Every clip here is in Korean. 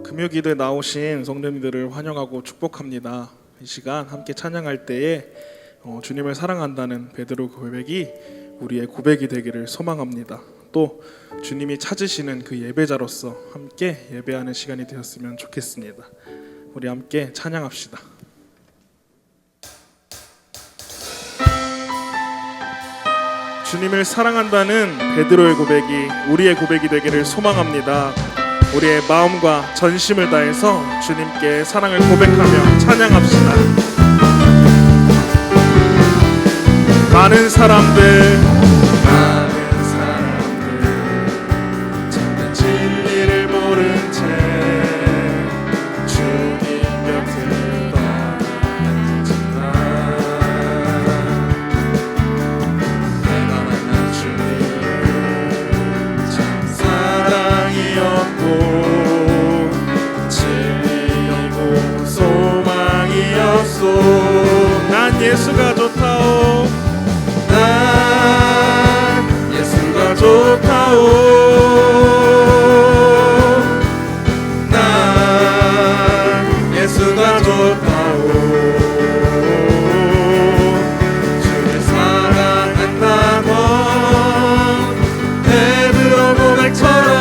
금요기도에 나오신 성도님들을 환영하고 축복합니다. 이 시간 함께 찬양할 때에 주님을 사랑한다는 베드로 고백이 우리의 고백이 되기를 소망합니다. 또 주님이 찾으시는 그 예배자로서 함께 예배하는 시간이 되었으면 좋겠습니다. 우리 함께 찬양합시다. 주님을 사랑한다는 베드로의 고백이 우리의 고백이 되기를 소망합니다. 우리의 마음과 전심을 다해서 주님께 사랑을 고백하며 찬양합시다. 많은 사람들 참된 진리를 모른 채 주님 곁을 떠났지만 내가 만난 주님은 참 사랑이었고 진리이고 소망이었소. 난 예수가 좋다오. 난 예수가 좋다오. 난 예수가 좋다오. 주를 사랑한다고 베드로 고백처럼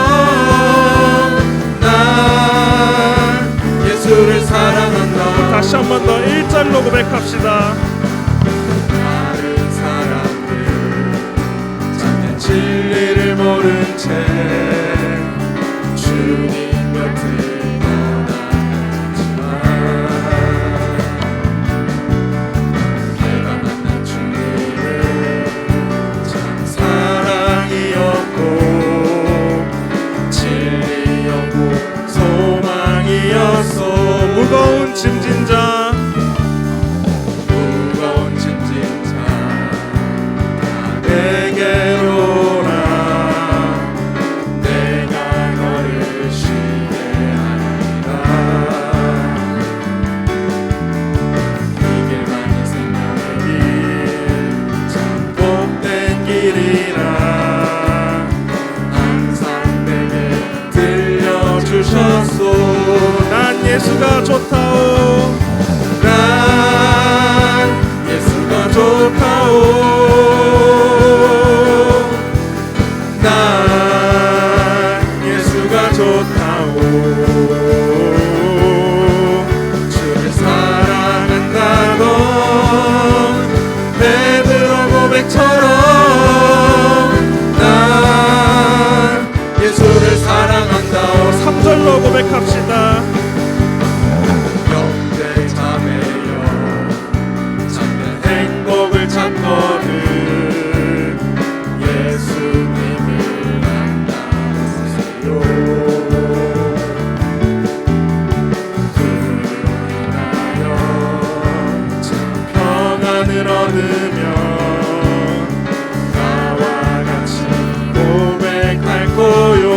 난 예수를 사랑한다. 다시 한 번 더 1절로 고백합시다. 진리를 모른 채 주님 곁을 떠났지만 내가 만난 주님은 참 사랑이었고 진리였고 소망이었소. 무거운 짐진 자 내게로 난 예수가 좋다오. 난 예수가 좋다오. 난 예수가 좋다오. 주를 사랑한다던 베드로 고백처럼 난 예수를 사랑한다오. 3절로 고백합시다. 형제 자매여 참된 행복을 찾거든 예수님을 만나세요. 그로 인하여 참 평안을 얻으며 나와 같이 고백할 거요.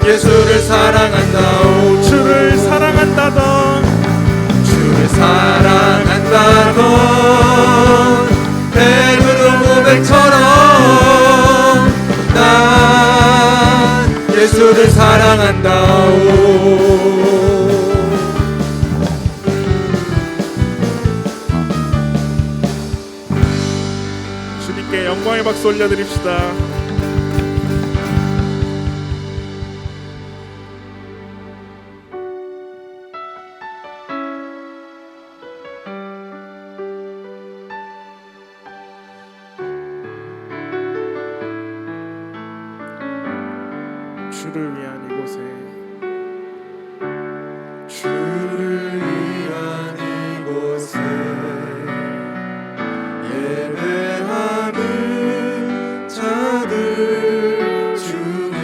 예수를 사랑한다오. 주를 사랑한다던 주를 사랑한다던 베드로 고백처럼 난 예수를 사랑한다오. 주님께 영광의 박수 올려드립시다. 주를 위한 이곳에 주를 위한 이곳에 예배하는 자들 중에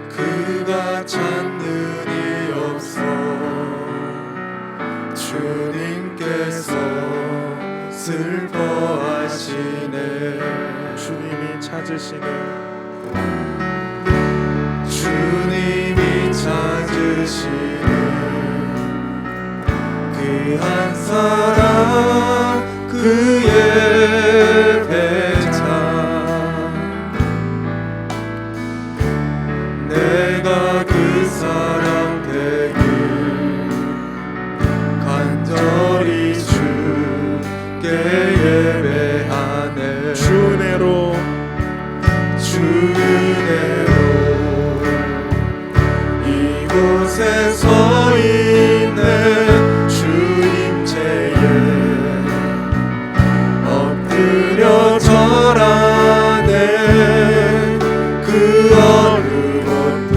그가 찾는 이 없어 주님께서 슬퍼하시네. 주님이 찾으시는 주님이 찾으시는 그 한 사람 그의 배차 내가 그 사람 되길 간절히 주께 예배하네. 주 은혜로 이곳에 서 있는 주임체에 엎드려 절하네. 그 어느 것도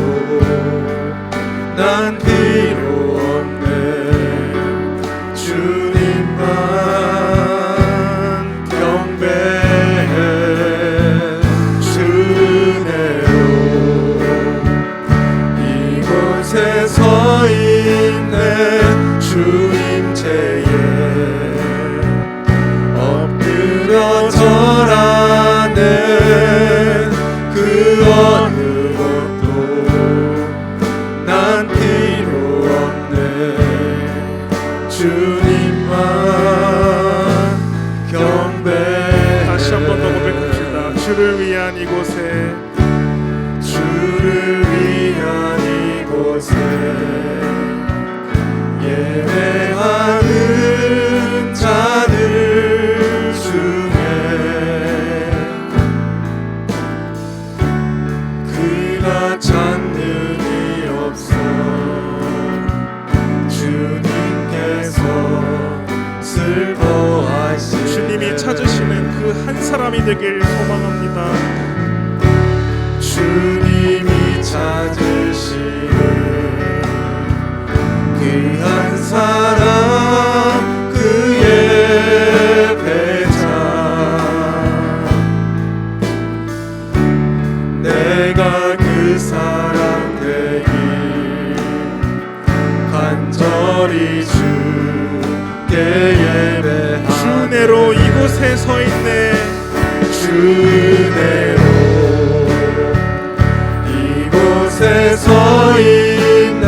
난 필요 없네. 주님만 경배해. 이곳에 서 있는 주임체에 엎드려 절하네. 그 어느 것도 난 필요 없네. 주님만 경배해. 다시 한 번 더 고백합시다. 주를 위한 이곳에 주를 위한 이곳에 예배하는 자들 중에 그가 찾는 이 없어 주님께서 슬퍼하시네. 주님이 찾으시는 그 한 사람이 되길 소망합니다. 주님이 찾으시는 그 한 사람 그의 배차 내가 그 사람 되길 간절히 주께 예배하네. 주 은혜로 이곳에 서 있네. 주 은혜로 이곳에 서 있네.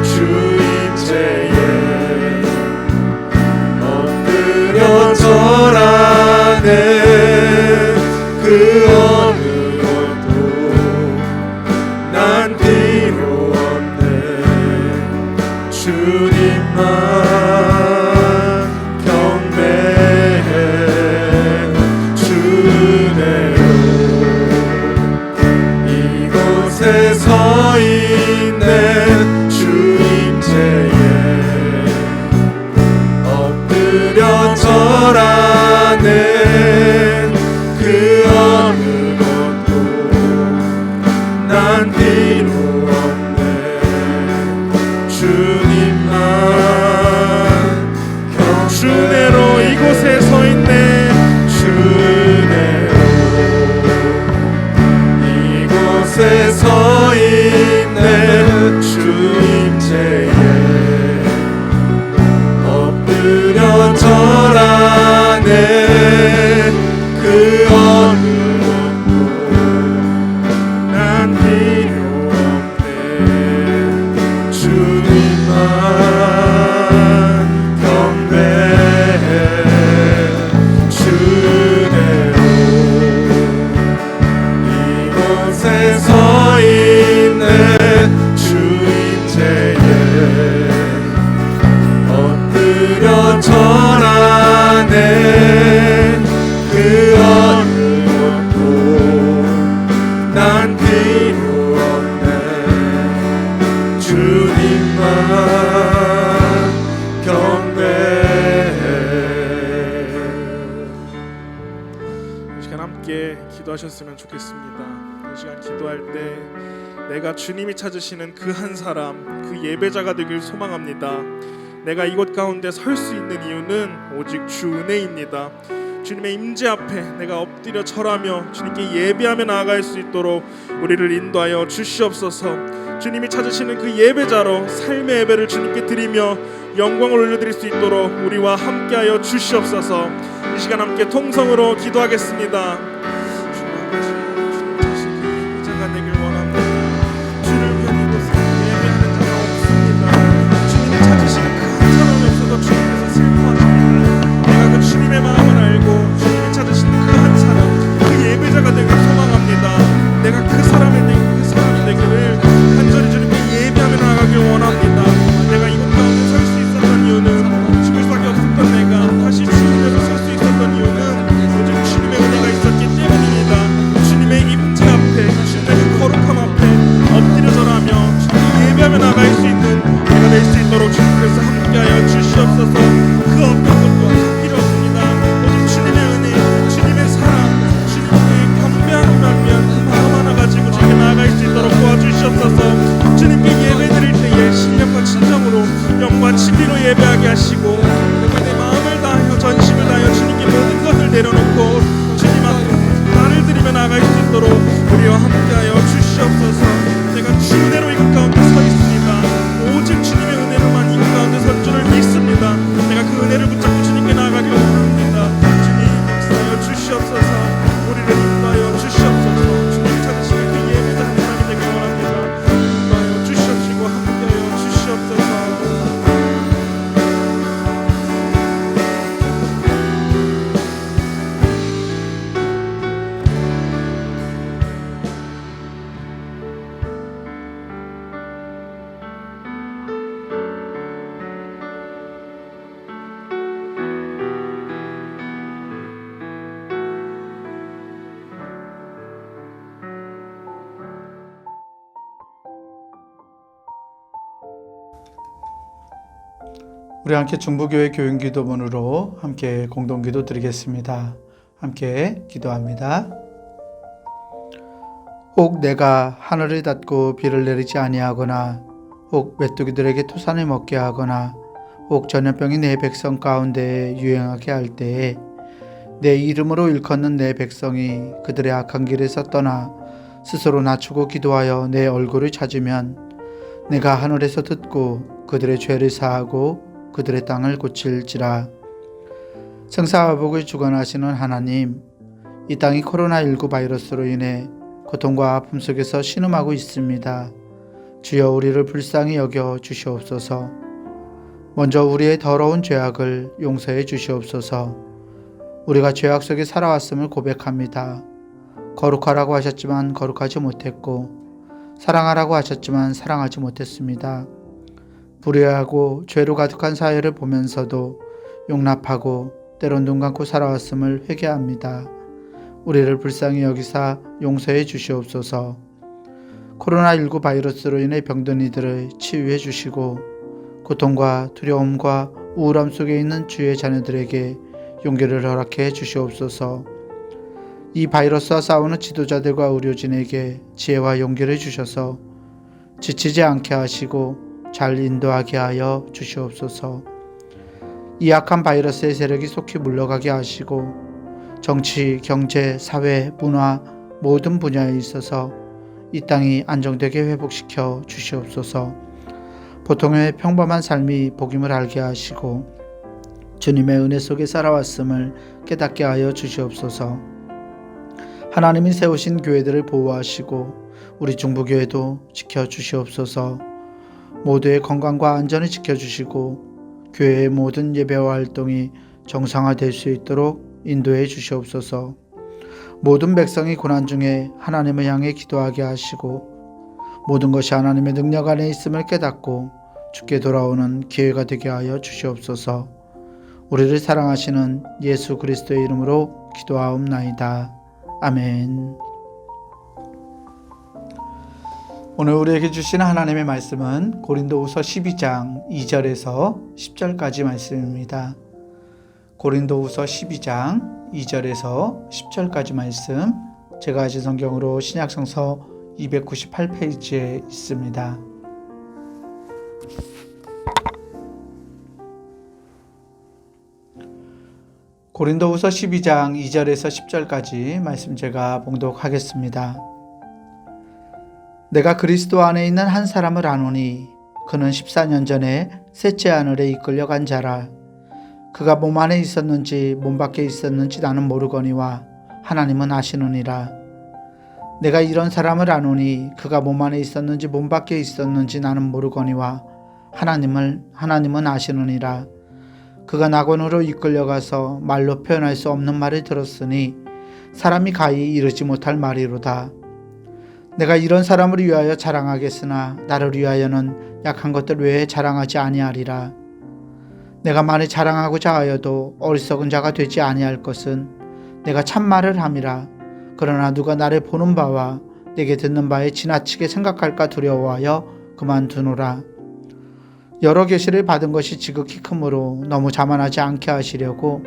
주임체에 엎드려 절하네. 그 어느 것도 난 필요 없네. 주님만 서 있는 주임체에 엎드려 절하네. 그 어느 것도 난 필요 없네. 주님만 주 은혜로 이곳에 서 있네. 주 은혜로 이곳에 서 있네. 주임체에 엎드려 절하네. 그 어느 것도 난 필요 없네. 주님만 경배해. 주 은혜로 이곳에 서 있는 주임체에 엎드려 절하네. 그 어느 것도 난 필요 없네. 주님만 경배해. 이 시간 함께 기도하셨으면 기도했으면 좋겠습니다. 이 시간 기도할 때 내가 주님이 찾으시는 그 한 사람, 그 예배자가 되길 소망합니다. 내가 이곳 가운데 설 수 있는 이유는 오직 주 은혜입니다. 주님의 임재 앞에 내가 엎드려 절하며 주님께 예배하며 나아갈 수 있도록 우리를 인도하여 주시옵소서. 주님이 찾으시는 그 예배자로 삶의 예배를 주님께 드리며 영광을 올려드릴 수 있도록 우리와 함께하여 주시옵소서. 이 시간 함께 통성으로 기도하겠습니다. 주님 아버지, 주님 자신 그 예배자가 되길 원합니다. 주를 위한 이곳에 예배하는 자가 없습니다. 주님이 찾으시는 그 한 사람이 없어서 주님께서 슬퍼하십니다. 내가 그 주님의 마음을 알고 주님이 찾으시는 그 한 사람, 그 예배자가 되길 소망합니다. 내가 그 사람이 되기를 간절히 주님께 예배하며 나아가길 원합니다. 내가 이곳 가운데 설 수 있었던 이유는 죽을 수밖에 없었던 내가 다시 주님께서 설 수 있었던 이유는 오직 주님의 은혜가 있었기 때문입니다. 주님의 임재 앞에, 주님의 그 거룩함 앞에 엎드려 절하며 주님께 예배하며 나아갈 수 있는 내가 될 수 있도록 주님께서 함께하여 주시옵소서. 그 어떤 것도 필요 없습니다. 오직 주님의 은혜, 주님의 사랑, 주님의 경배하는 마음 하나 가지고 주님께 나아갈 수 있도록 도와주시옵소서. 주님께 예배드릴 때에 신령과 진정으로 영과 진리로 예배하게 하시고 내 마음을 다하여 전심을 다하여 주님께 모든 것을 내려놓고 주님 앞에 나를 드리며 나아갈 수 있도록 우리와 함께하여 주시옵소서. 내가 주대로 이것 가운데 서 있습니다. 오직 주님의 은혜로만 이것 가운데 설 줄을 믿습니다. 내가 그 은혜를 붙잡고 주님께 나아가길 원합니다. 주님 역사하여 주시옵소서. 우리를 인도하여 주시옵소서. 주님 찾으시는 그 예배자 한 사람이 되길 원합니다. 인도하여 주시옵시고 함께하여 주시옵소서. 우리 함께 중부교회 교인기도문으로 함께 공동기도 드리겠습니다. 함께 기도합니다. 혹 내가 하늘을 닫고 비를 내리지 아니하거나 혹 메뚜기들에게 토산을 먹게 하거나 혹 전염병이 내 백성 가운데 유행하게 할 때에 내 이름으로 일컫는 내 백성이 그들의 악한 길에서 떠나 스스로 낮추고 기도하여 내 얼굴을 찾으면 내가 하늘에서 듣고 그들의 죄를 사하고 그들의 땅을 고칠지라. 생사와 복을 주관하시는 하나님, 이 땅이 코로나19 바이러스로 인해 고통과 아픔 속에서 신음하고 있습니다. 주여 우리를 불쌍히 여겨 주시옵소서. 먼저 우리의 더러운 죄악을 용서해 주시옵소서. 우리가 죄악 속에 살아왔음을 고백합니다. 거룩하라고 하셨지만 거룩하지 못했고 사랑하라고 하셨지만 사랑하지 못했습니다. 불의하고 죄로 가득한 사회를 보면서도 용납하고 때론 눈 감고 살아왔음을 회개합니다. 우리를 불쌍히 여기사 용서해 주시옵소서. 코로나19 바이러스로 인해 병든 이들을 치유해 주시고 고통과 두려움과 우울함 속에 있는 주의 자녀들에게 용기를 허락해 주시옵소서. 이 바이러스와 싸우는 지도자들과 의료진에게 지혜와 용기를 주셔서 지치지 않게 하시고 잘 인도하게 하여 주시옵소서. 이 악한 바이러스의 세력이 속히 물러가게 하시고 정치, 경제, 사회, 문화 모든 분야에 있어서 이 땅이 안정되게 회복시켜 주시옵소서. 보통의 평범한 삶이 복임을 알게 하시고 주님의 은혜 속에 살아왔음을 깨닫게 하여 주시옵소서. 하나님이 세우신 교회들을 보호하시고 우리 중부교회도 지켜주시옵소서. 모두의 건강과 안전을 지켜주시고 교회의 모든 예배와 활동이 정상화될 수 있도록 인도해 주시옵소서. 모든 백성이 고난 중에 하나님을 향해 기도하게 하시고 모든 것이 하나님의 능력 안에 있음을 깨닫고 주께 돌아오는 기회가 되게 하여 주시옵소서. 우리를 사랑하시는 예수 그리스도의 이름으로 기도하옵나이다. 아멘. 오늘 우리에게 주신 하나님의 말씀은 고린도후서 12장 2절에서 10절까지 말씀입니다. 고린도후서 12장 2절에서 10절까지 말씀 제가 가진 성경으로 신약성서 298페이지에 있습니다. 고린도후서 12장 2절에서 10절까지 말씀 제가 봉독하겠습니다. 내가 그리스도 안에 있는 한 사람을 아노니 그는 14년 전에 셋째 하늘에 이끌려간 자라. 그가 몸 안에 있었는지 몸 밖에 있었는지 나는 모르거니와 하나님은 아시느니라. 내가 이런 사람을 아노니 그가 몸 안에 있었는지 몸 밖에 있었는지 나는 모르거니와 하나님은 아시느니라. 그가 낙원으로 이끌려가서 말로 표현할 수 없는 말을 들었으니 사람이 가히 이르지 못할 말이로다. 내가 이런 사람을 위하여 자랑하겠으나 나를 위하여는 약한 것들 외에 자랑하지 아니하리라. 내가 만일 자랑하고자 하여도 어리석은 자가 되지 아니할 것은 내가 참말을 함이라. 그러나 누가 나를 보는 바와 내게 듣는 바에 지나치게 생각할까 두려워하여 그만두노라. 여러 계시를 받은 것이 지극히 크므로 너무 자만하지 않게 하시려고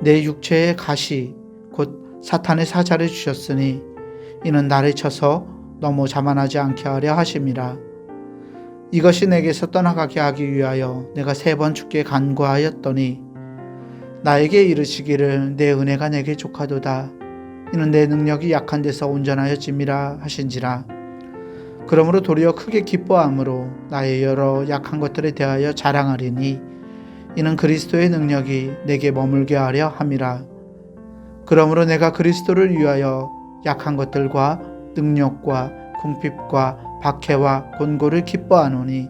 내 육체의 가시 곧 사탄의 사자를 주셨으니 이는 나를 쳐서 너무 자만하지 않게 하려 하심이라. 이것이 내게서 떠나가게 하기 위하여 내가 3번 주께 간구하였더니 나에게 이르시기를 내 은혜가 내게 족하도다. 이는 내 능력이 약한 데서 온전하여짐이라 하신지라. 그러므로 도리어 크게 기뻐함으로 나의 여러 약한 것들에 대하여 자랑하리니 이는 그리스도의 능력이 내게 머물게 하려 함이라. 그러므로 내가 그리스도를 위하여 약한 것들과 능력과 궁핍과 박해와 곤고를 기뻐하노니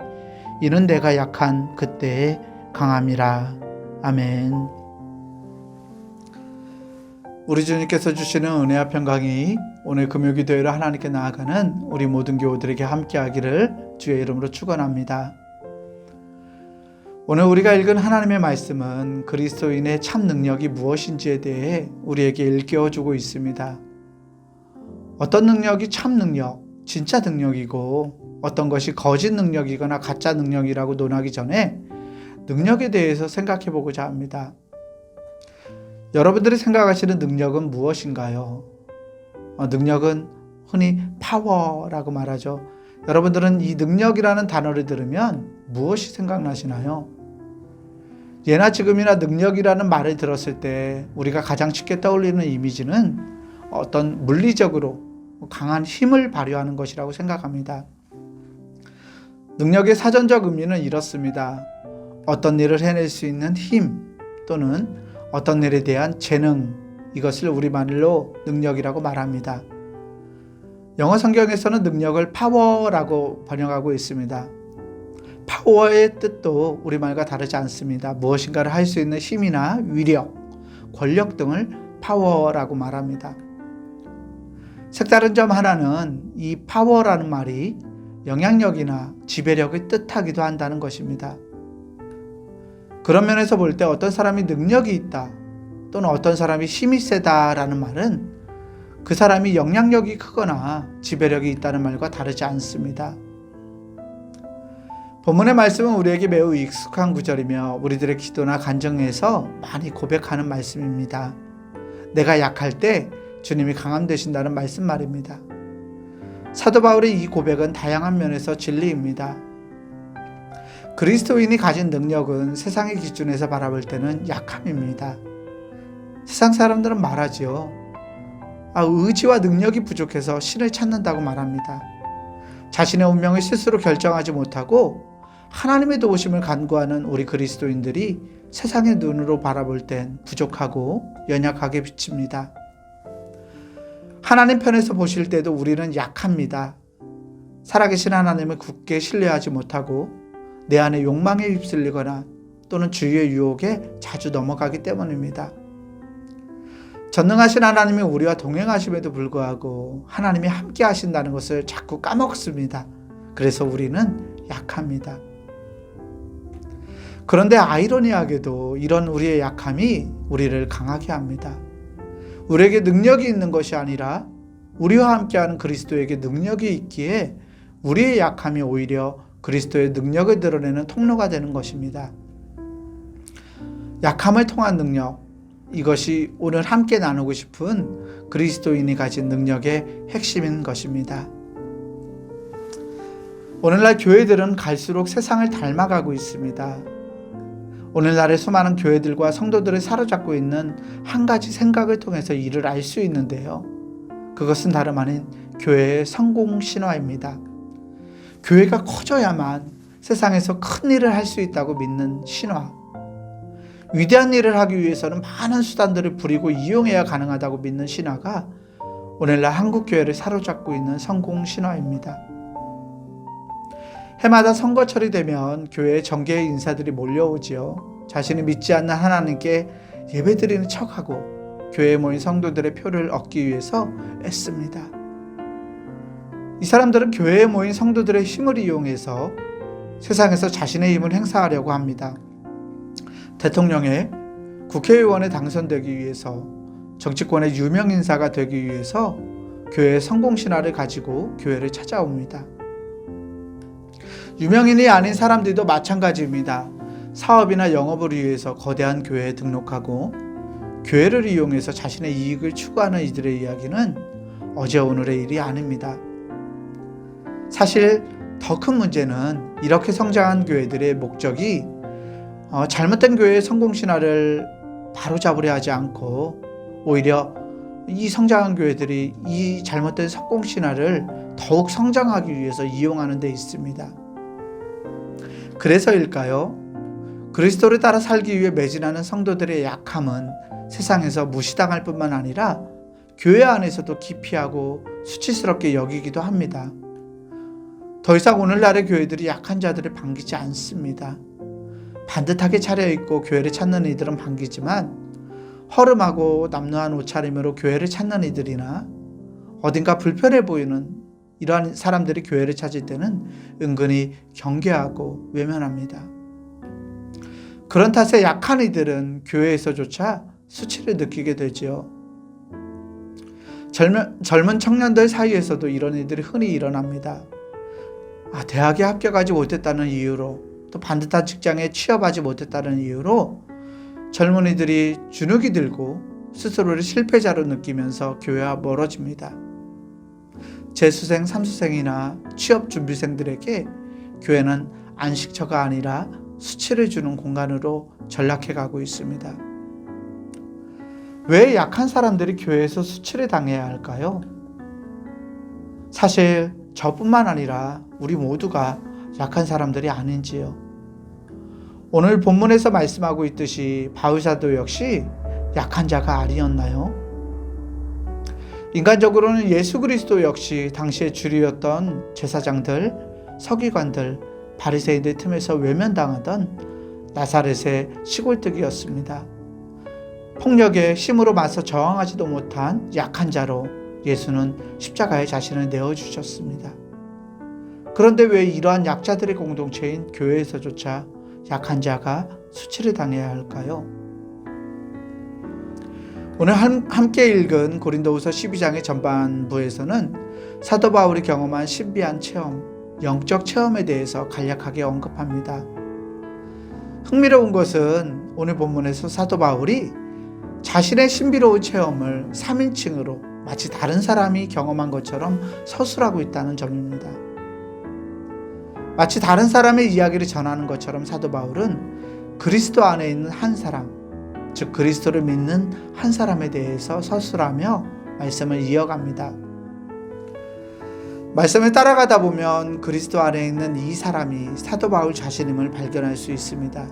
이는 내가 약한 그때의 강함이라. 아멘. 우리 주님께서 주시는 은혜와 평강이 오늘 금요기도회로 하나님께 나아가는 우리 모든 교우들에게 함께하기를 주의 이름으로 축원합니다. 오늘 우리가 읽은 하나님의 말씀은 그리스도인의 참 능력이 무엇인지에 대해 우리에게 일깨워주고 있습니다. 어떤 능력이 참 능력, 진짜 능력이고 어떤 것이 거짓 능력이거나 가짜 능력이라고 논하기 전에 능력에 대해서 생각해 보고자 합니다. 여러분들이 생각하시는 능력은 무엇인가요? 능력은 흔히 파워라고 말하죠. 여러분들은 이 능력이라는 단어를 들으면 무엇이 생각나시나요? 예나 지금이나 능력이라는 말을 들었을 때 우리가 가장 쉽게 떠올리는 이미지는 어떤 물리적으로 강한 힘을 발휘하는 것이라고 생각합니다. 능력의 사전적 의미는 이렇습니다. 어떤 일을 해낼 수 있는 힘 또는 어떤 일에 대한 재능, 이것을 우리말로 능력이라고 말합니다. 영어 성경에서는 능력을 파워라고 번역하고 있습니다. 파워의 뜻도 우리말과 다르지 않습니다. 무엇인가를 할 수 있는 힘이나 위력, 권력 등을 파워라고 말합니다. 색다른 점 하나는 이 파워라는 말이 영향력이나 지배력을 뜻하기도 한다는 것입니다. 그런 면에서 볼 때 어떤 사람이 능력이 있다 또는 어떤 사람이 힘이 세다라는 말은 그 사람이 영향력이 크거나 지배력이 있다는 말과 다르지 않습니다. 본문의 말씀은 우리에게 매우 익숙한 구절이며 우리들의 기도나 간증에서 많이 고백하는 말씀입니다. 내가 약할 때 주님이 강함 되신다는 말씀 말입니다. 사도 바울의 이 고백은 다양한 면에서 진리입니다. 그리스도인이 가진 능력은 세상의 기준에서 바라볼 때는 약함입니다. 세상 사람들은 말하지요. 의지와 능력이 부족해서 신을 찾는다고 말합니다. 자신의 운명을 스스로 결정하지 못하고 하나님의 도우심을 간구하는 우리 그리스도인들이 세상의 눈으로 바라볼 땐 부족하고 연약하게 비칩니다. 하나님 편에서 보실 때도 우리는 약합니다. 살아계신 하나님을 굳게 신뢰하지 못하고 내 안에 욕망에 휩쓸리거나 또는 주위의 유혹에 자주 넘어가기 때문입니다. 전능하신 하나님이 우리와 동행하심에도 불구하고 하나님이 함께 하신다는 것을 자꾸 까먹습니다. 그래서 우리는 약합니다. 그런데 아이러니하게도 이런 우리의 약함이 우리를 강하게 합니다. 우리에게 능력이 있는 것이 아니라 우리와 함께하는 그리스도에게 능력이 있기에 우리의 약함이 오히려 그리스도의 능력을 드러내는 통로가 되는 것입니다. 약함을 통한 능력, 이것이 오늘 함께 나누고 싶은 그리스도인이 가진 능력의 핵심인 것입니다. 오늘날 교회들은 갈수록 세상을 닮아가고 있습니다. 오늘날의 수많은 교회들과 성도들을 사로잡고 있는 한 가지 생각을 통해서 이를 알 수 있는데요. 그것은 다름 아닌 교회의 성공 신화입니다. 교회가 커져야만 세상에서 큰 일을 할 수 있다고 믿는 신화. 위대한 일을 하기 위해서는 많은 수단들을 부리고 이용해야 가능하다고 믿는 신화가 오늘날 한국 교회를 사로잡고 있는 성공 신화입니다. 해마다 선거철이 되면 교회에 정계의 인사들이 몰려오지요. 자신이 믿지 않는 하나님께 예배드리는 척하고 교회에 모인 성도들의 표를 얻기 위해서 애씁니다. 이 사람들은 교회에 모인 성도들의 힘을 이용해서 세상에서 자신의 힘을 행사하려고 합니다. 대통령에 국회의원에 당선되기 위해서, 정치권의 유명 인사가 되기 위해서 교회의 성공 신화를 가지고 교회를 찾아옵니다. 유명인이 아닌 사람들도 마찬가지입니다. 사업이나 영업을 위해서 거대한 교회에 등록하고 교회를 이용해서 자신의 이익을 추구하는 이들의 이야기는 어제 오늘의 일이 아닙니다. 사실 더 큰 문제는 이렇게 성장한 교회들의 목적이 잘못된 교회의 성공 신화를 바로잡으려 하지 않고 오히려 이 성장한 교회들이 이 잘못된 성공 신화를 더욱 성장하기 위해서 이용하는 데 있습니다. 그래서일까요? 그리스도를 따라 살기 위해 매진하는 성도들의 약함은 세상에서 무시당할 뿐만 아니라 교회 안에서도 기피하고 수치스럽게 여기기도 합니다. 더 이상 오늘날의 교회들이 약한 자들을 반기지 않습니다. 반듯하게 차려입고 교회를 찾는 이들은 반기지만 허름하고 남루한 옷차림으로 교회를 찾는 이들이나 어딘가 불편해 보이는 이러한 사람들이 교회를 찾을 때는 은근히 경계하고 외면합니다. 그런 탓에 약한 이들은 교회에서조차 수치를 느끼게 되지요. 젊은 청년들 사이에서도 이런 일들이 흔히 일어납니다. 대학에 합격하지 못했다는 이유로, 또 반듯한 직장에 취업하지 못했다는 이유로 젊은이들이 주눅이 들고 스스로를 실패자로 느끼면서 교회와 멀어집니다. 재수생, 삼수생이나 취업준비생들에게 교회는 안식처가 아니라 수치를 주는 공간으로 전락해 가고 있습니다. 왜 약한 사람들이 교회에서 수치를 당해야 할까요? 사실 저뿐만 아니라 우리 모두가 약한 사람들이 아닌지요. 오늘 본문에서 말씀하고 있듯이 바울 사도 역시 약한 자가 아니었나요? 인간적으로는 예수 그리스도 역시 당시의 주류였던 제사장들, 서기관들, 바리새인들 틈에서 외면당하던 나사렛의 시골뜨기였습니다. 폭력에 힘으로 맞서 저항하지도 못한 약한 자로 예수는 십자가에 자신을 내어주셨습니다. 그런데 왜 이러한 약자들의 공동체인 교회에서조차 약한 자가 수치를 당해야 할까요? 오늘 함께 읽은 고린도후서 12장의 전반부에서는 사도 바울이 경험한 신비한 체험, 영적 체험에 대해서 간략하게 언급합니다. 흥미로운 것은 오늘 본문에서 사도 바울이 자신의 신비로운 체험을 3인칭으로 마치 다른 사람이 경험한 것처럼 서술하고 있다는 점입니다. 마치 다른 사람의 이야기를 전하는 것처럼 사도 바울은 그리스도 안에 있는 한 사람, 즉 그리스도를 믿는 한 사람에 대해서 서술하며 말씀을 이어갑니다. 말씀을 따라가다 보면 그리스도 안에 있는 이 사람이 사도 바울 자신임을 발견할 수 있습니다.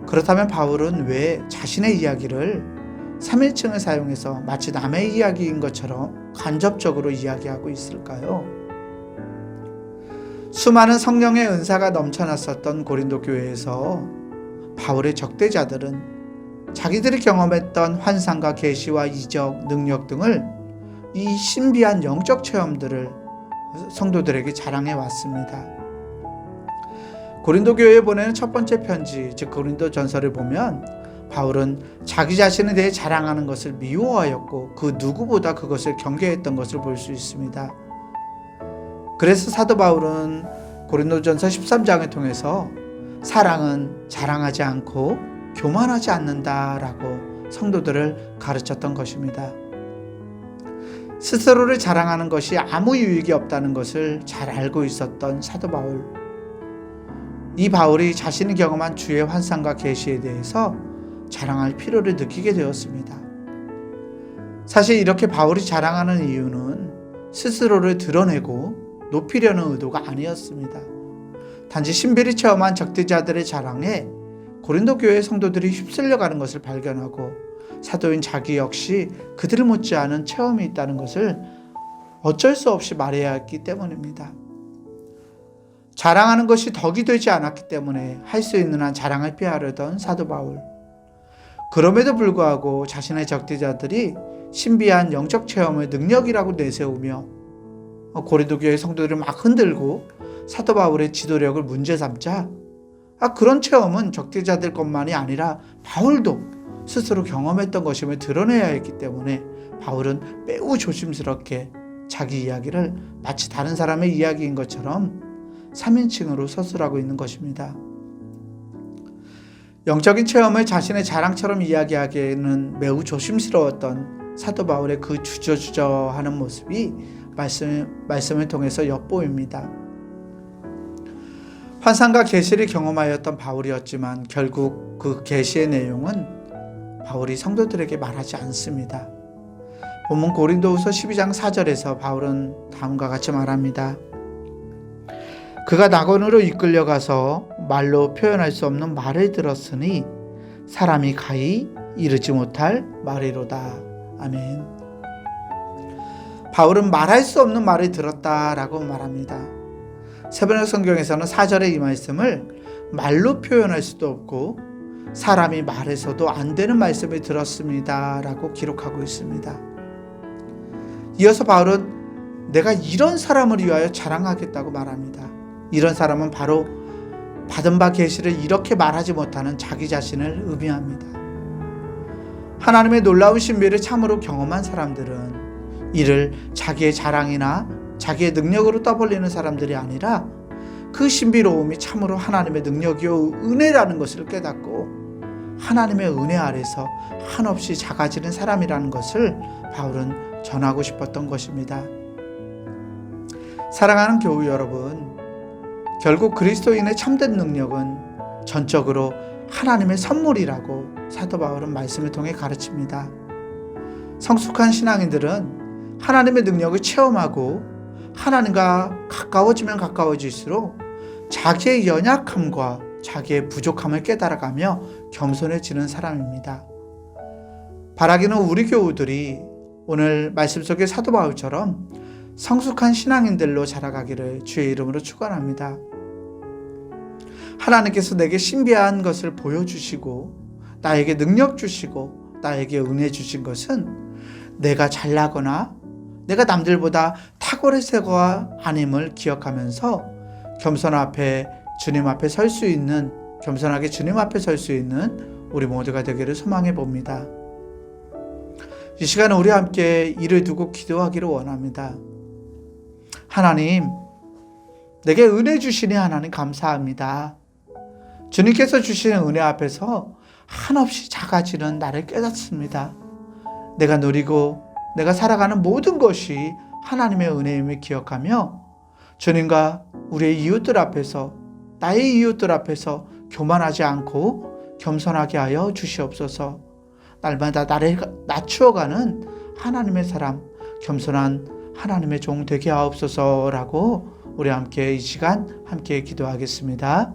그렇다면 바울은 왜 자신의 이야기를 3일칭을 사용해서 마치 남의 이야기인 것처럼 간접적으로 이야기하고 있을까요? 수많은 성령의 은사가 넘쳐났었던 고린도 교회에서 바울의 적대자들은 자기들이 경험했던 환상과 계시와 이적, 능력 등을 이 신비한 영적 체험들을 성도들에게 자랑해 왔습니다. 고린도 교회에 보내는 첫 번째 편지, 즉 고린도 전서를 보면 바울은 자기 자신에 대해 자랑하는 것을 미워하였고 그 누구보다 그것을 경계했던 것을 볼 수 있습니다. 그래서 사도 바울은 고린도전서 13장을 통해서 사랑은 자랑하지 않고 교만하지 않는다라고 성도들을 가르쳤던 것입니다. 스스로를 자랑하는 것이 아무 유익이 없다는 것을 잘 알고 있었던 사도 바울. 이 바울이 자신이 경험한 주의 환상과 계시에 대해서 자랑할 필요를 느끼게 되었습니다. 사실 이렇게 바울이 자랑하는 이유는 스스로를 드러내고 높이려는 의도가 아니었습니다. 단지 신비를 체험한 적대자들의 자랑에 고린도 교회 성도들이 휩쓸려가는 것을 발견하고 사도인 자기 역시 그들을 못지않은 체험이 있다는 것을 어쩔 수 없이 말해야 했기 때문입니다. 자랑하는 것이 덕이 되지 않았기 때문에 할 수 있는 한 자랑을 피하려던 사도 바울. 그럼에도 불구하고 자신의 적대자들이 신비한 영적 체험을 능력이라고 내세우며 고린도 교회 성도들을 막 흔들고 사도 바울의 지도력을 문제 삼자 그런 체험은 적대자들 것만이 아니라 바울도 스스로 경험했던 것임을 드러내야 했기 때문에 바울은 매우 조심스럽게 자기 이야기를 마치 다른 사람의 이야기인 것처럼 3인칭으로 서술하고 있는 것입니다. 영적인 체험을 자신의 자랑처럼 이야기하기에는 매우 조심스러웠던 사도 바울의 그 주저주저하는 모습이 말씀을 통해서 엿보입니다. 환상과 계시를 경험하였던 바울이었지만 결국 그 계시의 내용은 바울이 성도들에게 말하지 않습니다. 본문 고린도후서 12장 4절에서 바울은 다음과 같이 말합니다. 그가 낙원으로 이끌려가서 말로 표현할 수 없는 말을 들었으니 사람이 가히 이르지 못할 말이로다. 아멘. 바울은 말할 수 없는 말을 들었다라고 말합니다. 세번역 성경에서는 4절의 이 말씀을 말로 표현할 수도 없고 사람이 말해서도 안 되는 말씀을 들었습니다 라고 기록하고 있습니다. 이어서 바울은 내가 이런 사람을 위하여 자랑하겠다고 말합니다. 이런 사람은 바로 받은 바 계시를 이렇게 말하지 못하는 자기 자신을 의미합니다. 하나님의 놀라운 신비를 참으로 경험한 사람들은 이를 자기의 자랑이나 자기의 능력으로 떠벌리는 사람들이 아니라 그 신비로움이 참으로 하나님의 능력이요 은혜라는 것을 깨닫고 하나님의 은혜 아래서 한없이 작아지는 사람이라는 것을 바울은 전하고 싶었던 것입니다. 사랑하는 교우 여러분, 결국 그리스도인의 참된 능력은 전적으로 하나님의 선물이라고 사도 바울은 말씀을 통해 가르칩니다. 성숙한 신앙인들은 하나님의 능력을 체험하고 하나님과 가까워지면 가까워질수록 자기의 연약함과 자기의 부족함을 깨달아가며 겸손해지는 사람입니다. 바라기는 우리 교우들이 오늘 말씀 속의 사도 바울처럼 성숙한 신앙인들로 자라가기를 주의 이름으로 축원합니다. 하나님께서 내게 신비한 것을 보여주시고 나에게 능력 주시고 나에게 은혜 주신 것은 내가 잘나거나 내가 남들보다 탁월해서가 아님을 기억하면서 주님 앞에 설 수 있는, 겸손하게 주님 앞에 설 수 있는 우리 모두가 되기를 소망해 봅니다. 이 시간은 우리 함께 이를 두고 기도하기를 원합니다. 하나님, 내게 은혜 주시니 하나님 감사합니다. 주님께서 주시는 은혜 앞에서 한없이 작아지는 나를 깨닫습니다. 내가 누리고 내가 살아가는 모든 것이 하나님의 은혜임을 기억하며 주님과 우리의 이웃들 앞에서, 나의 이웃들 앞에서 교만하지 않고 겸손하게 하여 주시옵소서. 날마다 나를 낮추어가는 하나님의 사람, 겸손한 하나님의 종 되게 하옵소서라고 우리 함께 이 시간 함께 기도하겠습니다.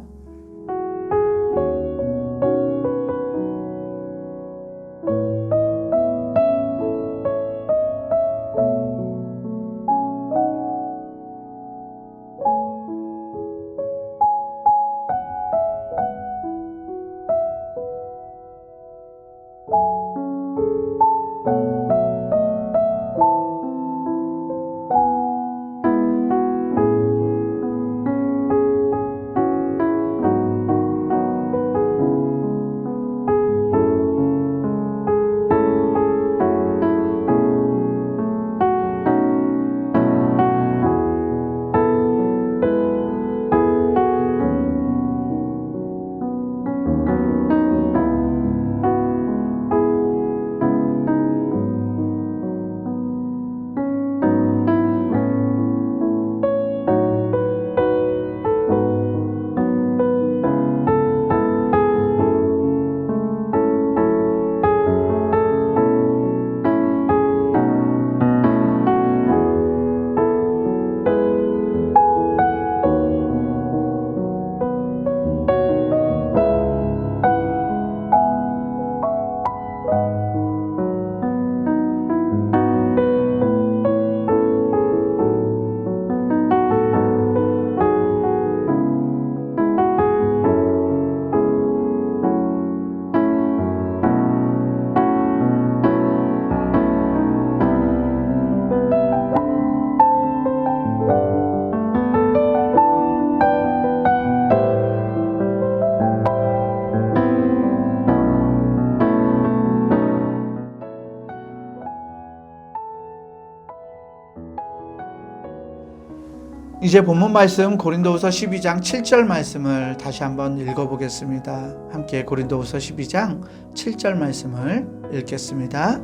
이제 본문 말씀 고린도후서 12장 7절 말씀을 다시 한번 읽어보겠습니다. 함께 고린도후서 12장 7절 말씀을 읽겠습니다.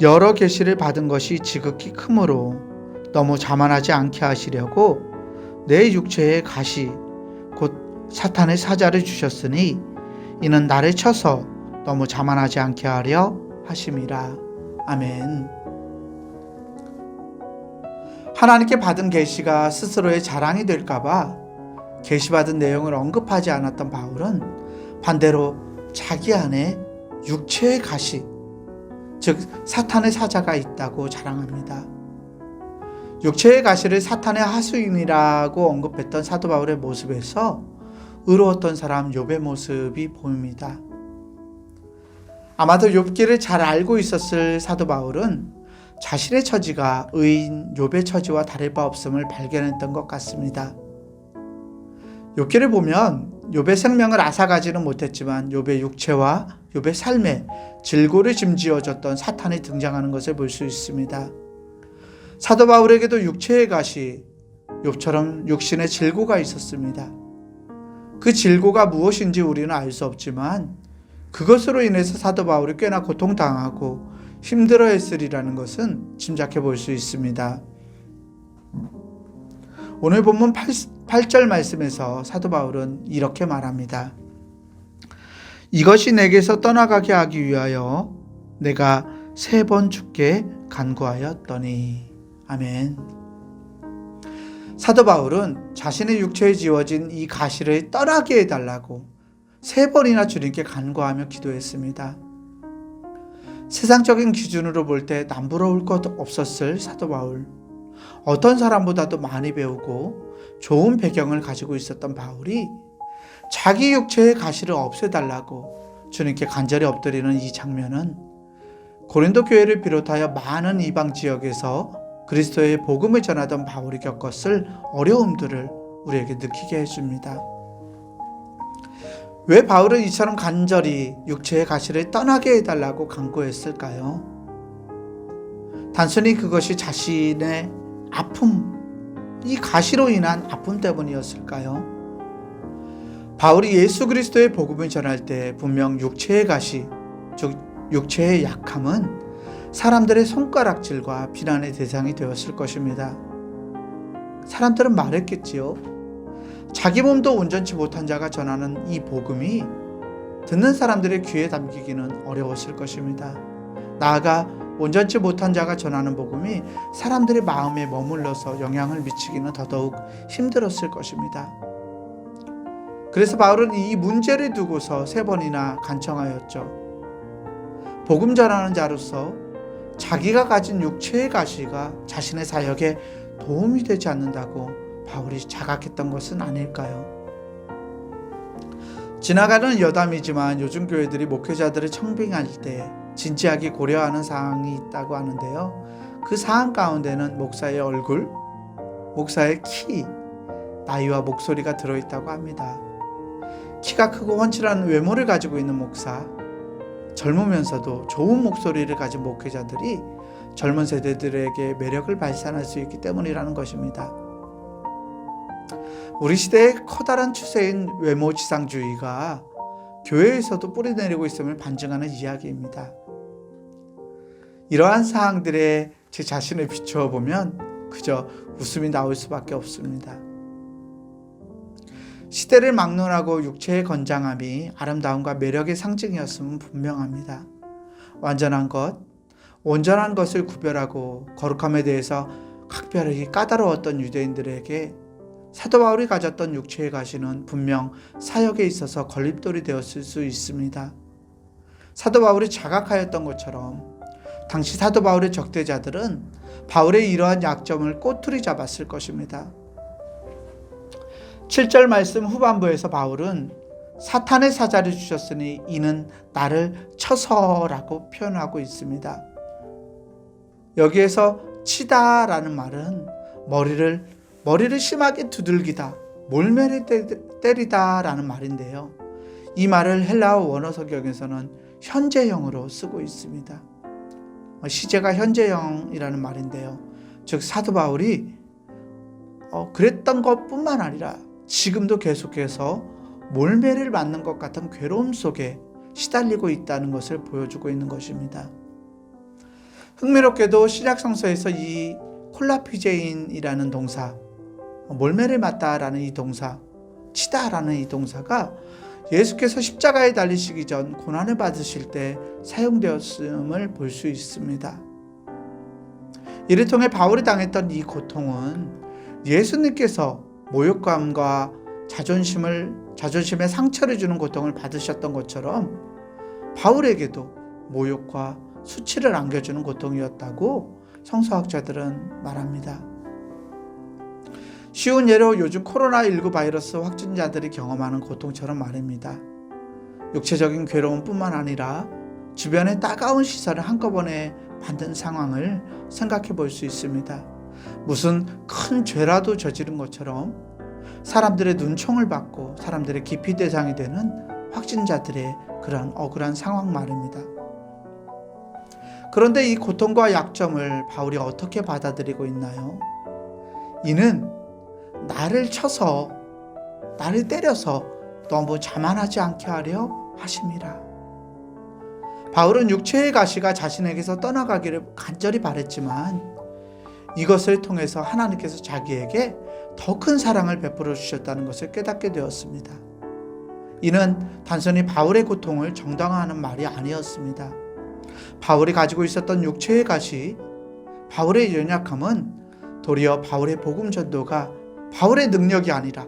여러 계시를 받은 것이 지극히 크므로 너무 자만하지 않게 하시려고 내 육체의 가시 곧 사탄의 사자를 주셨으니 이는 나를 쳐서 너무 자만하지 않게 하려 하심이라. 아멘. 하나님께 받은 계시가 스스로의 자랑이 될까봐 계시받은 내용을 언급하지 않았던 바울은 반대로 자기 안에 육체의 가시, 즉 사탄의 사자가 있다고 자랑합니다. 육체의 가시를 사탄의 하수인이라고 언급했던 사도 바울의 모습에서 의로웠던 사람 욥의 모습이 보입니다. 아마도 욥기를 잘 알고 있었을 사도 바울은 자신의 처지가 의인 욥의 처지와 다를 바 없음을 발견했던 것 같습니다. 욥기를 보면 욥의 생명을 앗아가지는 못했지만 욥의 육체와 욥의 삶에 질고를 짐지어줬던 사탄이 등장하는 것을 볼 수 있습니다. 사도 바울에게도 육체의 가시, 욥처럼 육신의 질고가 있었습니다. 그 질고가 무엇인지 우리는 알 수 없지만 그것으로 인해서 사도 바울이 꽤나 고통당하고 힘들어했으리라는 것은 짐작해 볼 수 있습니다. 오늘 본문 8절 말씀에서 사도 바울은 이렇게 말합니다. 이것이 내게서 떠나가게 하기 위하여 내가 3번 주께 간구하였더니. 아멘. 사도 바울은 자신의 육체에 지워진 이 가시를 떠나게 해달라고 3번이나 주님께 간구하며 기도했습니다. 세상적인 기준으로 볼 때 남부러울 것 없었을 사도 바울. 어떤 사람보다도 많이 배우고 좋은 배경을 가지고 있었던 바울이 자기 육체의 가시를 없애달라고 주님께 간절히 엎드리는 이 장면은 고린도 교회를 비롯하여 많은 이방 지역에서 그리스도의 복음을 전하던 바울이 겪었을 어려움들을 우리에게 느끼게 해줍니다. 왜 바울은 이처럼 간절히 육체의 가시를 떠나게 해달라고 간구했을까요? 단순히 그것이 자신의 아픔, 이 가시로 인한 아픔 때문이었을까요? 바울이 예수 그리스도의 복음을 전할 때 분명 육체의 가시, 즉 육체의 약함은 사람들의 손가락질과 비난의 대상이 되었을 것입니다. 사람들은 말했겠지요. 자기 몸도 온전치 못한 자가 전하는 이 복음이 듣는 사람들의 귀에 담기기는 어려웠을 것입니다. 나아가 온전치 못한 자가 전하는 복음이 사람들의 마음에 머물러서 영향을 미치기는 더더욱 힘들었을 것입니다. 그래서 바울은 이 문제를 두고서 3번이나 간청하였죠. 복음 전하는 자로서 자기가 가진 육체의 가시가 자신의 사역에 도움이 되지 않는다고 바울이 자각했던 것은 아닐까요? 지나가는 여담이지만 요즘 교회들이 목회자들을 청빙할 때 진지하게 고려하는 사항이 있다고 하는데요. 그 사항 가운데는 목사의 얼굴, 목사의 키, 나이와 목소리가 들어있다고 합니다. 키가 크고 훤칠한 외모를 가지고 있는 목사, 젊으면서도 좋은 목소리를 가진 목회자들이 젊은 세대들에게 매력을 발산할 수 있기 때문이라는 것입니다. 우리 시대의 커다란 추세인 외모지상주의가 교회에서도 뿌리내리고 있음을 반증하는 이야기입니다. 이러한 사항들에 제 자신을 비추어 보면 그저 웃음이 나올 수밖에 없습니다. 시대를 막론하고 육체의 건장함이 아름다움과 매력의 상징이었음은 분명합니다. 완전한 것, 온전한 것을 구별하고 거룩함에 대해서 각별하게 까다로웠던 유대인들에게 사도 바울이 가졌던 육체의 가시는 분명 사역에 있어서 걸림돌이 되었을 수 있습니다. 사도 바울이 자각하였던 것처럼 당시 사도 바울의 적대자들은 바울의 이러한 약점을 꼬투리 잡았을 것입니다. 7절 말씀 후반부에서 바울은 사탄의 사자를 주셨으니 이는 나를 쳐서라고 표현하고 있습니다. 여기에서 치다라는 말은 머리를 심하게 두들기다, 몰매를 때리다라는 말인데요. 이 말을 헬라어 원어 성경에서는 현재형으로 쓰고 있습니다. 시제가 현재형이라는 말인데요. 즉 사도 바울이 그랬던 것뿐만 아니라 지금도 계속해서 몰매를 맞는 것 같은 괴로움 속에 시달리고 있다는 것을 보여주고 있는 것입니다. 흥미롭게도 신약 성서에서 이 콜라피제인이라는 동사, 몰매를 맞다라는 이 동사, 치다라는 이 동사가 예수께서 십자가에 달리시기 전 고난을 받으실 때 사용되었음을 볼 수 있습니다. 이를 통해 바울이 당했던 이 고통은 예수님께서 모욕감과 자존심에 상처를 주는 고통을 받으셨던 것처럼 바울에게도 모욕과 수치를 안겨주는 고통이었다고 성서학자들은 말합니다. 쉬운 예로 요즘 코로나19 바이러스 확진자들이 경험하는 고통처럼 말입니다. 육체적인 괴로움뿐만 아니라 주변의 따가운 시선을 한꺼번에 받는 상황을 생각해 볼 수 있습니다. 무슨 큰 죄라도 저지른 것처럼 사람들의 눈총을 받고 사람들의 기피 대상이 되는 확진자들의 그런 억울한 상황 말입니다. 그런데 이 고통과 약점을 바울이 어떻게 받아들이고 있나요? 이는 나를 쳐서, 나를 때려서 너무 자만하지 않게 하려 하심이라. 바울은 육체의 가시가 자신에게서 떠나가기를 간절히 바랬지만 이것을 통해서 하나님께서 자기에게 더 큰 사랑을 베풀어 주셨다는 것을 깨닫게 되었습니다. 이는 단순히 바울의 고통을 정당화하는 말이 아니었습니다. 바울이 가지고 있었던 육체의 가시, 바울의 연약함은 도리어 바울의 복음 전도가 바울의 능력이 아니라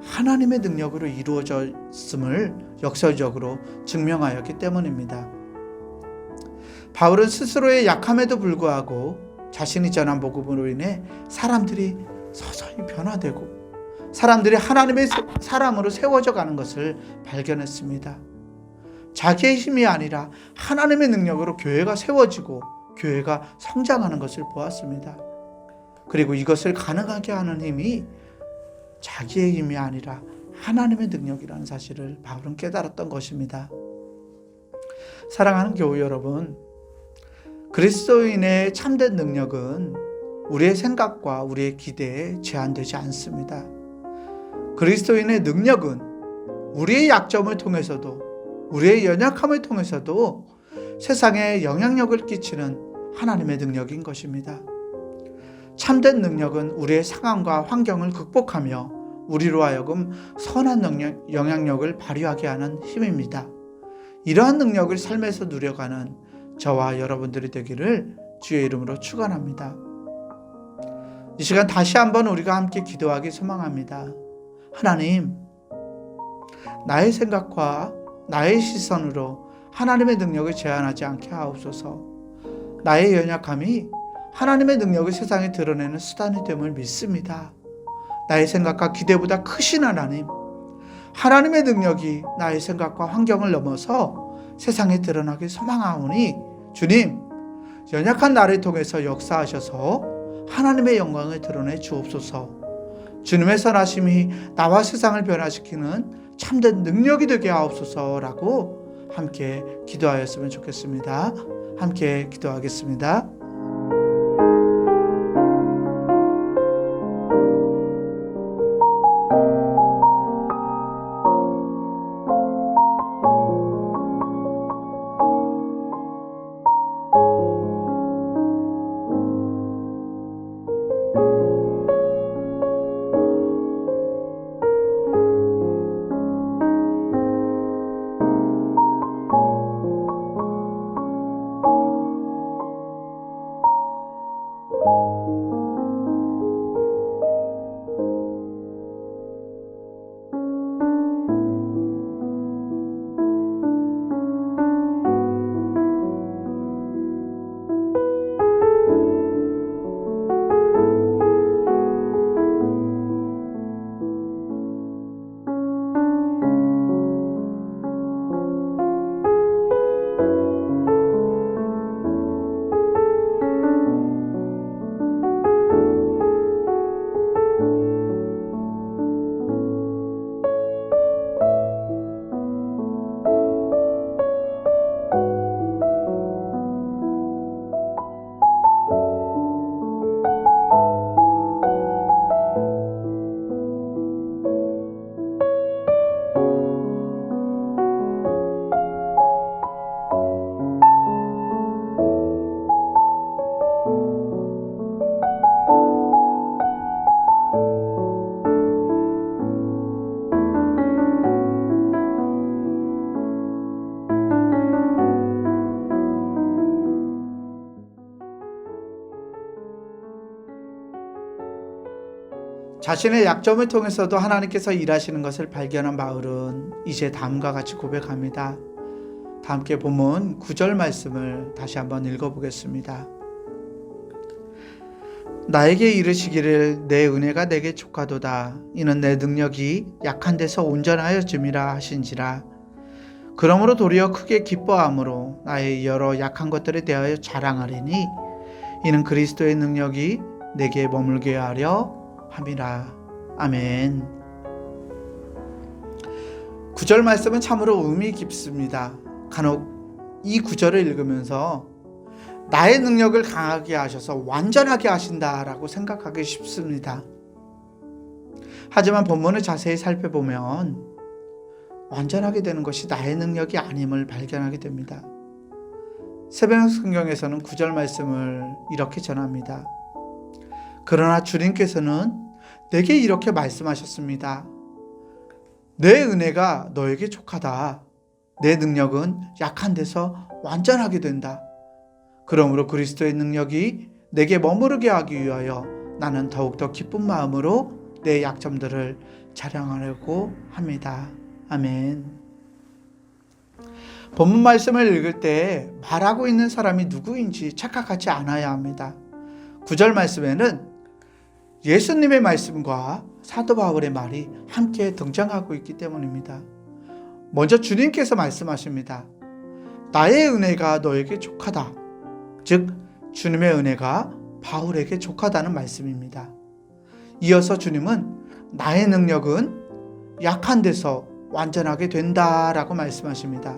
하나님의 능력으로 이루어졌음을 역설적으로 증명하였기 때문입니다. 바울은 스스로의 약함에도 불구하고 자신이 전한 복음으로 인해 사람들이 서서히 변화되고 사람들이 하나님의 사람으로 세워져 가는 것을 발견했습니다. 자기의 힘이 아니라 하나님의 능력으로 교회가 세워지고 교회가 성장하는 것을 보았습니다. 그리고 이것을 가능하게 하는 힘이 자기의 힘이 아니라 하나님의 능력이라는 사실을 바울은 깨달았던 것입니다. 사랑하는 교우 여러분, 그리스도인의 참된 능력은 우리의 생각과 우리의 기대에 제한되지 않습니다. 그리스도인의 능력은 우리의 약점을 통해서도 우리의 연약함을 통해서도 세상에 영향력을 끼치는 하나님의 능력인 것입니다. 참된 능력은 우리의 상황과 환경을 극복하며 우리로 하여금 선한 영향력을 발휘하게 하는 힘입니다. 이러한 능력을 삶에서 누려가는 저와 여러분들이 되기를 주의 이름으로 축원합니다. 이 시간 다시 한번 우리가 함께 기도하기 소망합니다. 하나님, 나의 생각과 나의 시선으로 하나님의 능력을 제한하지 않게 하옵소서. 나의 연약함이 하나님의 능력을 세상에 드러내는 수단이 됨을 믿습니다. 나의 생각과 기대보다 크신 하나님, 하나님의 능력이 나의 생각과 환경을 넘어서 세상에 드러나길 소망하오니 주님, 연약한 나를 통해서 역사하셔서 하나님의 영광을 드러내 주옵소서. 주님의 선하심이 나와 세상을 변화시키는 참된 능력이 되게 하옵소서라고 함께 기도하였으면 좋겠습니다. 함께 기도하겠습니다. 자신의 약점을 통해서도 하나님께서 일하시는 것을 발견한 바울은 이제 다음과 같이 고백합니다. 다 함께 본문 9절 말씀을 다시 한번 읽어보겠습니다. 나에게 이르시기를 내 은혜가 내게 족하도다. 이는 내 능력이 약한 데서 온전하여짐이라 하신지라. 그러므로 도리어 크게 기뻐함으로 나의 여러 약한 것들에 대하여 자랑하리니 이는 그리스도의 능력이 내게 머물게 하려 함이라. 아멘. 9절 말씀은 참으로 의미 깊습니다. 간혹 이 구절을 읽으면서 나의 능력을 강하게 하셔서 완전하게 하신다라고 생각하기 쉽습니다. 하지만 본문을 자세히 살펴보면 완전하게 되는 것이 나의 능력이 아님을 발견하게 됩니다. 새벽 성경에서는 9절 말씀을 이렇게 전합니다. 그러나 주님께서는 내게 이렇게 말씀하셨습니다. 내 은혜가 너에게 족하다. 내 능력은 약한 데서 완전하게 된다. 그러므로 그리스도의 능력이 내게 머무르게 하기 위하여 나는 더욱더 기쁜 마음으로 내 약점들을 자랑하려고 합니다. 아멘. 본문 말씀을 읽을 때 말하고 있는 사람이 누구인지 착각하지 않아야 합니다. 9절 말씀에는 예수님의 말씀과 사도 바울의 말이 함께 등장하고 있기 때문입니다. 먼저 주님께서 말씀하십니다. 나의 은혜가 너에게 족하다. 즉 주님의 은혜가 바울에게 족하다는 말씀입니다. 이어서 주님은 나의 능력은 약한 데서 완전하게 된다라고 말씀하십니다.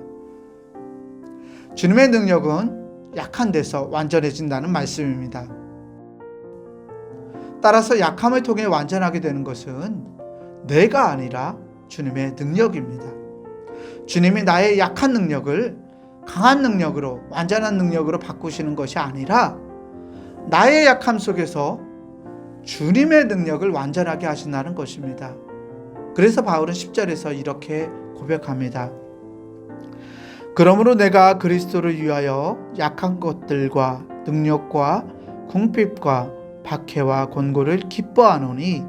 주님의 능력은 약한 데서 완전해진다는 말씀입니다. 따라서 약함을 통해 완전하게 되는 것은 내가 아니라 주님의 능력입니다. 주님이 나의 약한 능력을 강한 능력으로, 완전한 능력으로 바꾸시는 것이 아니라 나의 약함 속에서 주님의 능력을 완전하게 하신다는 것입니다. 그래서 바울은 10절에서 이렇게 고백합니다. 그러므로 내가 그리스도를 위하여 약한 것들과 능력과 궁핍과 박해와 곤고를 기뻐하노니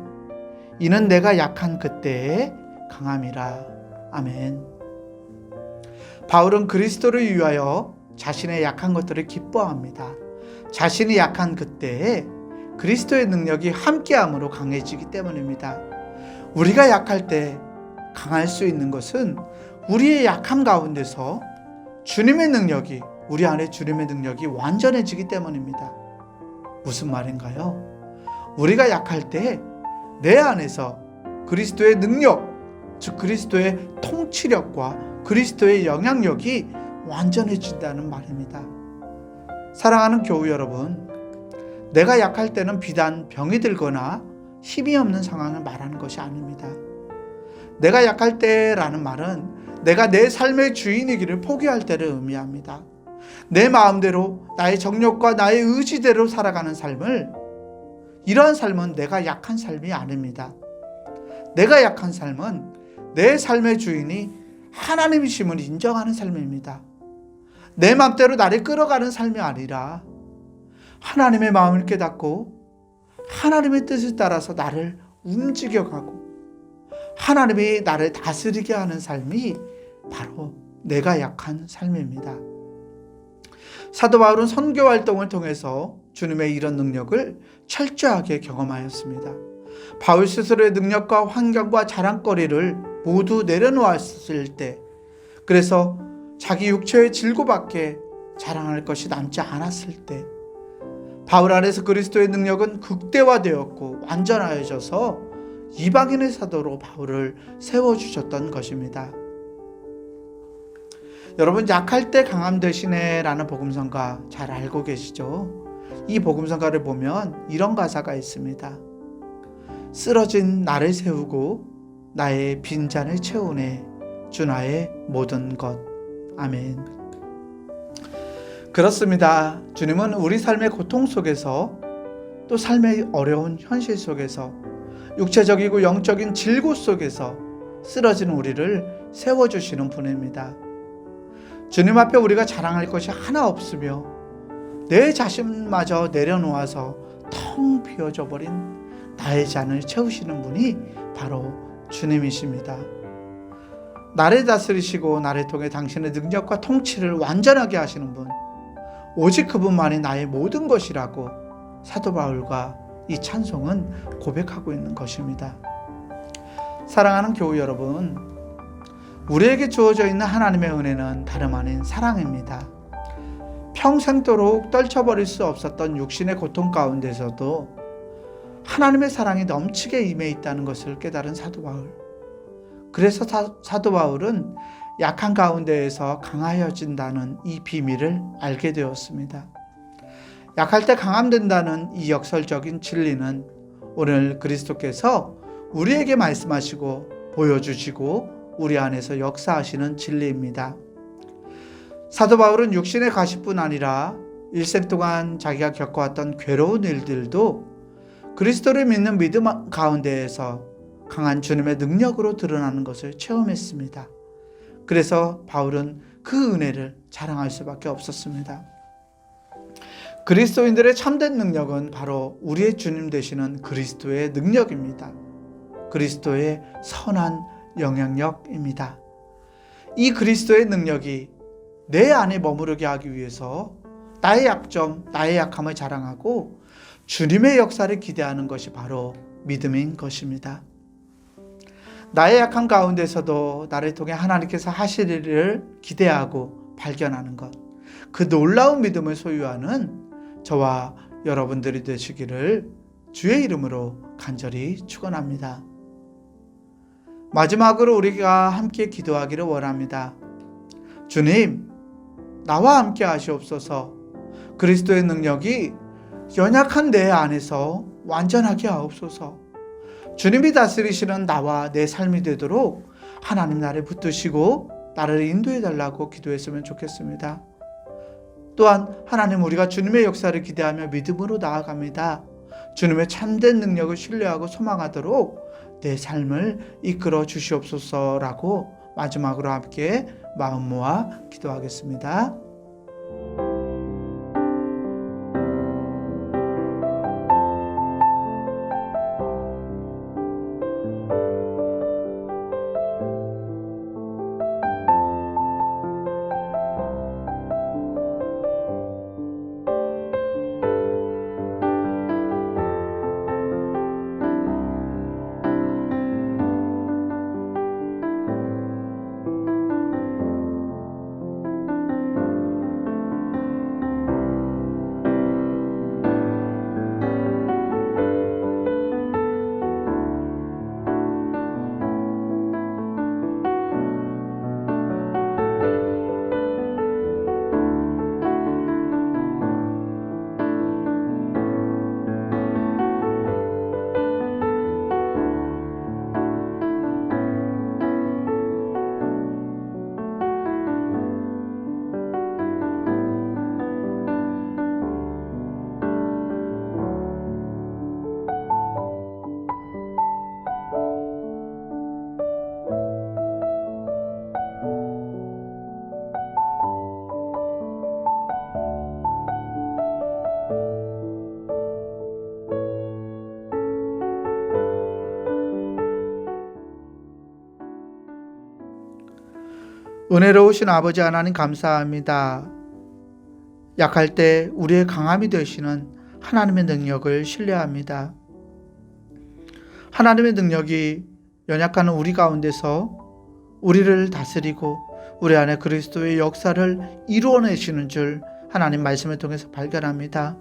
이는 내가 약한 그때에 강함이라. 아멘. 바울은 그리스도를 위하여 자신의 약한 것들을 기뻐합니다. 자신이 약한 그때에 그리스도의 능력이 함께함으로 강해지기 때문입니다. 우리가 약할 때 강할 수 있는 것은 우리의 약함 가운데서 주님의 능력이, 우리 안에 주님의 능력이 완전해지기 때문입니다. 무슨 말인가요? 우리가 약할 때 내 안에서 그리스도의 능력, 즉 그리스도의 통치력과 그리스도의 영향력이 완전해진다는 말입니다. 사랑하는 교우 여러분, 내가 약할 때는 비단 병이 들거나 힘이 없는 상황을 말하는 것이 아닙니다. 내가 약할 때라는 말은 내가 내 삶의 주인이기를 포기할 때를 의미합니다. 내 마음대로 나의 정욕과 나의 의지대로 살아가는 삶을, 이러한 삶은 내가 약한 삶이 아닙니다. 내가 약한 삶은 내 삶의 주인이 하나님이심을 인정하는 삶입니다. 내 마음대로 나를 끌어가는 삶이 아니라 하나님의 마음을 깨닫고 하나님의 뜻을 따라서 나를 움직여가고 하나님이 나를 다스리게 하는 삶이 바로 내가 약한 삶입니다. 사도 바울은 선교 활동을 통해서 주님의 이런 능력을 철저하게 경험하였습니다. 바울 스스로의 능력과 환경과 자랑거리를 모두 내려놓았을 때, 그래서 자기 육체의 질고밖에 자랑할 것이 남지 않았을 때, 바울 안에서 그리스도의 능력은 극대화되었고 완전하여져서 이방인의 사도로 바울을 세워주셨던 것입니다. 여러분, 약할 때 강함 되시네 라는 복음성가 잘 알고 계시죠? 이 복음성가를 보면 이런 가사가 있습니다. 쓰러진 나를 세우고 나의 빈잔을 채우네 주 나의 모든 것. 아멘. 그렇습니다. 주님은 우리 삶의 고통 속에서, 또 삶의 어려운 현실 속에서, 육체적이고 영적인 질고 속에서 쓰러진 우리를 세워주시는 분입니다. 주님 앞에 우리가 자랑할 것이 하나 없으며 내 자신마저 내려놓아서 텅 비어져 버린 나의 잔을 채우시는 분이 바로 주님이십니다. 나를 다스리시고 나를 통해 당신의 능력과 통치를 완전하게 하시는 분, 오직 그분만이 나의 모든 것이라고 사도 바울과 이 찬송은 고백하고 있는 것입니다. 사랑하는 교우 여러분, 우리에게 주어져 있는 하나님의 은혜는 다름 아닌 사랑입니다. 평생도록 떨쳐버릴 수 없었던 육신의 고통 가운데서도 하나님의 사랑이 넘치게 임해 있다는 것을 깨달은 사도 바울. 그래서 사도 바울은 약한 가운데에서 강하여진다는 이 비밀을 알게 되었습니다. 약할 때 강함된다는 이 역설적인 진리는 오늘 그리스도께서 우리에게 말씀하시고 보여주시고 우리 안에서 역사하시는 진리입니다. 사도 바울은 육신의 가시뿐 아니라 일생 동안 자기가 겪어왔던 괴로운 일들도 그리스도를 믿는 믿음 가운데에서 강한 주님의 능력으로 드러나는 것을 체험했습니다. 그래서 바울은 그 은혜를 자랑할 수밖에 없었습니다. 그리스도인들의 참된 능력은 바로 우리의 주님 되시는 그리스도의 능력입니다. 그리스도의 선한 영향력입니다. 이 그리스도의 능력이 내 안에 머무르게 하기 위해서 나의 약점, 나의 약함을 자랑하고 주님의 역사를 기대하는 것이 바로 믿음인 것입니다. 나의 약함 가운데서도 나를 통해 하나님께서 하실 일을 기대하고 발견하는 것, 그 놀라운 믿음을 소유하는 저와 여러분들이 되시기를 주의 이름으로 간절히 축원합니다. 마지막으로 우리가 함께 기도하기를 원합니다. 주님, 나와 함께 하시옵소서. 그리스도의 능력이 연약한 내 안에서 완전하게 하옵소서. 주님이 다스리시는 나와 내 삶이 되도록 하나님 나를 붙드시고 나를 인도해 달라고 기도했으면 좋겠습니다. 또한 하나님, 우리가 주님의 역사를 기대하며 믿음으로 나아갑니다. 주님의 참된 능력을 신뢰하고 소망하도록 내 삶을 이끌어 주시옵소서라고 마지막으로 함께 마음 모아 기도하겠습니다. 은혜로우신 아버지 하나님 감사합니다. 약할 때 우리의 강함이 되시는 하나님의 능력을 신뢰합니다. 하나님의 능력이 연약한 우리 가운데서 우리를 다스리고 우리 안에 그리스도의 역사를 이루어내시는 줄 하나님 말씀을 통해서 발견합니다.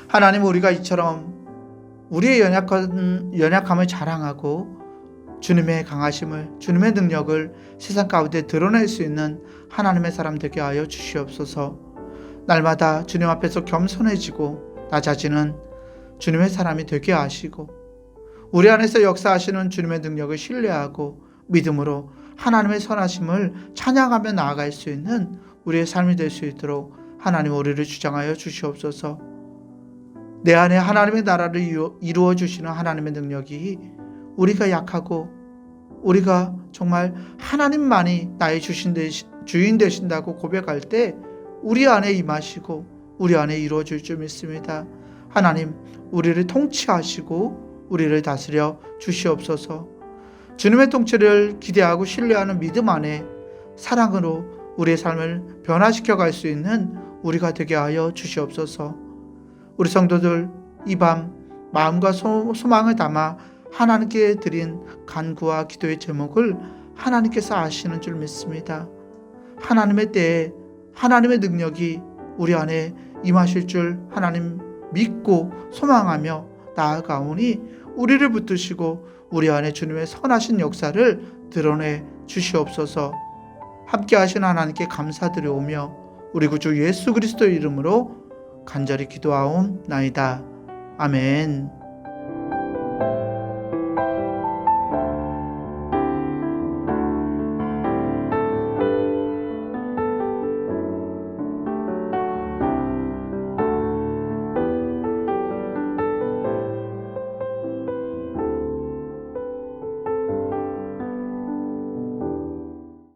하나님, 우리가 이처럼 우리의 연약함을 자랑하고 주님의 강하심을, 주님의 능력을 세상 가운데 드러낼 수 있는 하나님의 사람 되게 하여 주시옵소서. 날마다 주님 앞에서 겸손해지고 낮아지는 주님의 사람이 되게 하시고 우리 안에서 역사하시는 주님의 능력을 신뢰하고 믿음으로 하나님의 선하심을 찬양하며 나아갈 수 있는 우리의 삶이 될 수 있도록 하나님, 우리를 주장하여 주시옵소서. 내 안에 하나님의 나라를 이루어 주시는 하나님의 능력이 우리가 약하고 우리가 정말 하나님만이 나의 주인 되신다고 고백할 때 우리 안에 임하시고 우리 안에 이루어질 줄 믿습니다. 하나님, 우리를 통치하시고 우리를 다스려 주시옵소서. 주님의 통치를 기대하고 신뢰하는 믿음 안에 사랑으로 우리의 삶을 변화시켜 갈 수 있는 우리가 되게 하여 주시옵소서. 우리 성도들 이 밤 마음과 소망을 담아 하나님께 드린 간구와 기도의 제목을 하나님께서 아시는 줄 믿습니다. 하나님의 때에 하나님의 능력이 우리 안에 임하실 줄 하나님 믿고 소망하며 나아가오니 우리를 붙드시고 우리 안에 주님의 선하신 역사를 드러내 주시옵소서. 함께 하신 하나님께 감사드려오며 우리 구주 예수 그리스도의 이름으로 간절히 기도하옵나이다. 아멘.